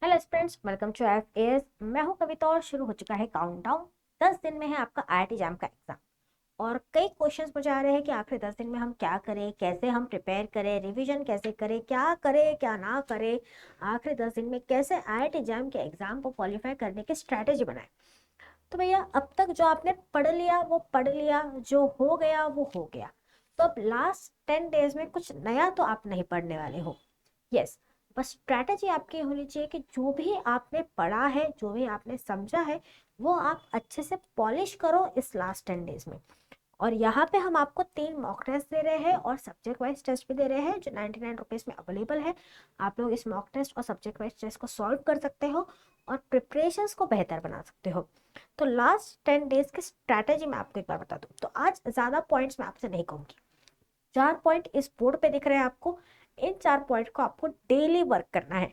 Hello students, welcome to F मैं हूं कविता और शुरू हो चुका है काउंटडाउन। 10 दिन में है आपका आईआईटी जैम का एग्जाम। और कई क्वेश्चंस मुझे आ रहे हैं कि आखिर 10 दिन में हम क्या करें, कैसे हम प्रिपेयर करें, रिवीजन कैसे करें क्या ना करें, आखिर 10 दिन में कैसे आईआईटी जैम के एग्जाम को क्वालिफाई करने की स्ट्रैटेजी बनाएं। तो भैया, अब तक जो आपने पढ़ लिया वो पढ़ लिया, जो हो गया वो हो गया। तो अब लास्ट 10 डेज में कुछ नया तो आप नहीं पढ़ने वाले हो। यस, बस स्ट्रैटेजी आपकी होनी चाहिए कि जो भी आपने पढ़ा है, जो भी आपने समझा है, वो आप अच्छे से पॉलिश करो इस लास्ट 10 डेज में। और यहाँ पे हम आपको 3 मॉक टेस्ट दे रहे हैं और सब्जेक्ट वाइज टेस्ट भी दे रहे हैं जो 99 रुपीज़ में अवेलेबल है। आप लोग इस मॉक टेस्ट और सब्जेक्ट वाइज टेस्ट को सॉल्व कर सकते हो और प्रिपरेशंस को बेहतर बना सकते हो। तो लास्ट 10 डेज की स्ट्रैटेजी मैं आपको एक बार बता दूँ तो आज ज़्यादा पॉइंट्स मैं आपसे नहीं कहूँगी। 4 पॉइंट इस बोर्ड पे दिख रहे हैं आपको। इन 4 पॉइंट को आपको डेली वर्क करना है।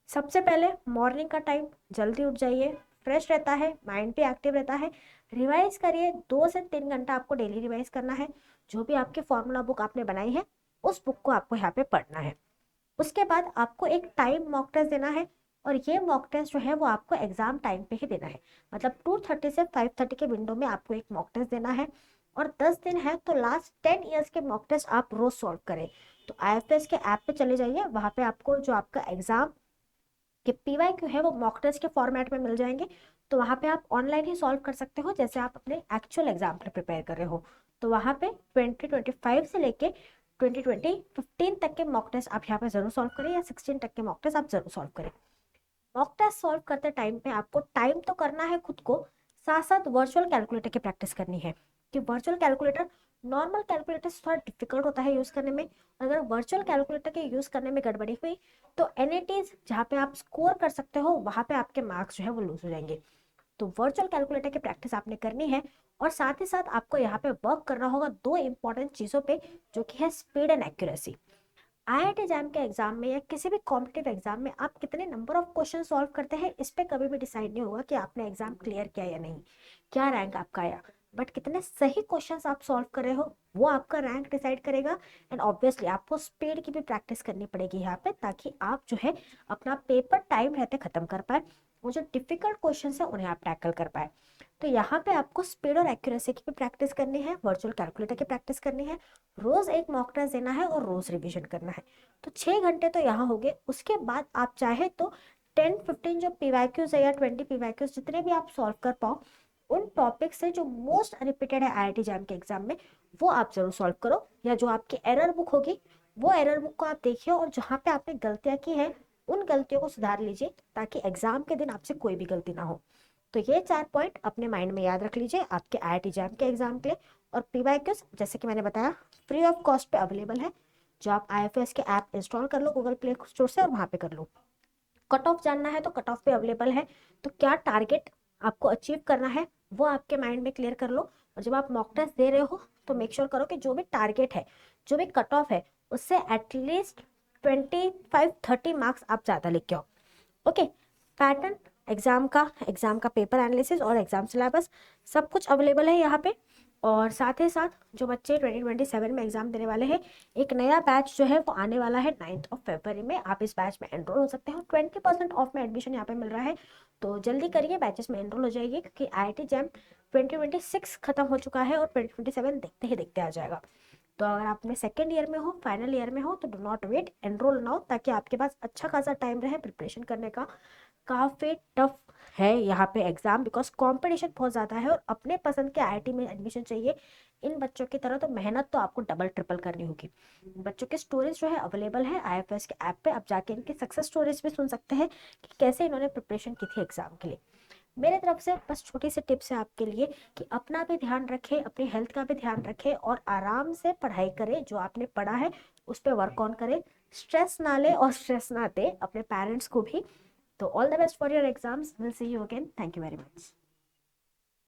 सबसे पहले मॉर्निंग का टाइम, जल्दी उठ जाइए, फ्रेश रहता है, माइंड भी एक्टिव रहता है। रिवाइज करिए, 2 से 3 घंटा आपको डेली रिवाइज करना है। जो भी आपकी फॉर्मूला बुक आपने बनाई है उस बुक को आपको यहाँ पे पढ़ना है। उसके बाद आपको एक टाइम मॉक टेस्ट देना है। और ये मॉक टेस्ट जो है वो आपको एग्जाम टाइम पे ही देना है। मतलब 2:30 से 5:30 के विंडो में आपको एक मॉक टेस्ट देना है। और 10 दिन है तो लास्ट 10 ईयर्स के मॉक टेस्ट आप रोज सॉल्व करें। तो आईएफएस के ऐप पे चले जाइए, वहाँ पे आपको जो आपका एग्जाम के पीवाईक्यू है वो मॉक टेस्ट के फॉर्मेट में मिल जाएंगे। तो वहाँ पे आप ऑनलाइन ही सॉल्व कर सकते हो जैसे आप अपने एक्चुअल एग्जाम पे प्रिपेयर कर रहे हो। तो वहाँ पे 2025 से लेके 2015 तक के मॉक टेस्ट आप यहाँ पे जरूर सॉल्व करें, या 16 तक के मॉक टेस्ट आप जरूर सॉल्व करें। मॉक टेस्ट सॉल्व करते टाइम पे आपको टाइम तो करना है खुद को, साथ साथ वर्चुअल कैलकुलेटर की प्रैक्टिस करनी है। कि वर्चुअल कैलकुलेटर नॉर्मल कैलकुलेटर से थोड़ा डिफिकल्ट होता है यूज करने में। अगर वर्चुअल कैलकुलेटर के यूज करने में गड़बड़ी हुई तो एनईटीज जहाँ पे आप स्कोर कर सकते हो वहां पे आपके मार्क्स जो है वो लूज हो जाएंगे। तो वर्चुअल कैलकुलेटर की प्रैक्टिस आपने करनी है। और साथ ही साथ आपको यहाँ पे वर्क करना होगा 2 इंपॉर्टेंट चीजों पे, जो कि है speed and accuracy. IIT jam के एग्जाम में या किसी भी कॉम्पिटिटिव एग्जाम में आप कितने नंबर ऑफ क्वेश्चन सॉल्व करते हैं इस पे कभी भी डिसाइड नहीं होगा कि आपने एग्जाम क्लियर किया या नहीं, क्या रैंक आपका आया। बट कितने सही क्वेश्चंस आप सॉल्व कर रहे हो वो आपका रैंक डिसाइड करेगा। एंड ऑब्वियसली आपको स्पीड की भी प्रैक्टिस करनी पड़ेगी यहाँ पे, ताकि आप जो है अपना पेपर टाइम रहते खत्म कर पाए। वो जो डिफिकल्ट क्वेश्चन है उन्हें आप टैकल कर पाए। तो यहाँ पे आपको स्पीड और एक्यूरेसी की भी प्रैक्टिस करनी है, वर्चुअल कैलकुलेटर की प्रैक्टिस करनी है, रोज एक मॉक टेस्ट देना है और रोज रिवीजन करना है। तो 6 घंटे तो यहाँ हो गए। उसके बाद आप चाहे तो 10-15 जो पीवाईक्यूज है या 20 पीवाईक्यूज जितने भी आप सॉल्व कर पाओ, उन टॉपिक से जो मोस्ट रिपीटेड है आईआईटी जैम के एग्जाम में वो आप जरूर सॉल्व करो। या जो आपकी एरर बुक होगी वो एरर बुक को आप देखिए और जहाँ पे आपने गलतियां की है उन गलतियों को सुधार लीजिए, ताकि एग्जाम के दिन आपसे कोई भी गलती ना हो। तो ये 4 पॉइंट अपने माइंड में याद रख लीजिए आपके आईआईटी जैम के एग्जाम के लिए। और पीवाईक्यूज जैसे कि मैंने बताया फ्री ऑफ कॉस्ट पे अवेलेबल है। जो आप आईएफएस के ऐप इंस्टॉल कर लो गूगल प्ले स्टोर से और वहां पे कर लो। कट ऑफ जानना है तो कट ऑफ पे अवेलेबल है। तो क्या टारगेट आपको अचीव करना है वो आपके माइंड में क्लियर कर लो। और जब आप मॉक टेस्ट दे रहे हो तो मेक श्योर करो कि जो भी टारगेट है, जो भी कट ऑफ है, उससे एटलीस्ट 25-30 मार्क्स आप ज़्यादा लेके आओ। ओके। पैटर्न, एग्जाम का पेपर एनालिसिस और एग्जाम सिलेबस सब कुछ अवेलेबल है यहाँ पे। और साथ ही साथ जो बच्चे 2027 में एग्जाम देने वाले हैं, एक नया बैच जो है वो आने वाला है 9 फरवरी में। आप इस बैच में एनरोल हो सकते हो, 20% ऑफ में एडमिशन यहाँ पे मिल रहा है। तो जल्दी करिए, बैचेस में एनरोल हो जाइए, क्योंकि आईआईटी जैम 2026 खत्म हो चुका है और 2027 देखते ही देखते आ जाएगा। तो अगर आप अपने सेकेंड ईयर में हो, फाइनल ईयर में हो, तो do not wait, enroll now, ताकि आपके पास अच्छा खासा टाइम रहे प्रिपरेशन करने का। काफ़ी टफ है यहाँ पे एग्जाम, बिकॉज कंपटीशन बहुत ज़्यादा है और अपने पसंद के आईआईटी में एडमिशन चाहिए इन बच्चों की तरह, तो मेहनत तो आपको डबल ट्रिपल करनी होगी। बच्चों के स्टोरीज जो है अवेलेबल है आईएफएस के ऐप पे, आप जाके इनकी सक्सेस स्टोरीज भी सुन सकते हैं कि कैसे इन्होंने प्रिपरेशन की थी एग्जाम के लिए। मेरे तरफ से बस छोटी सी टिप्स है आपके लिए कि अपना भी ध्यान रखें, अपनी हेल्थ का भी ध्यान रखें और आराम से पढ़ाई करें। जो आपने पढ़ा है उस पर वर्क ऑन करें, स्ट्रेस ना ले और स्ट्रेस ना दे अपने पेरेंट्स को भी। तो all the best for your exams, will see you again, thank you very much.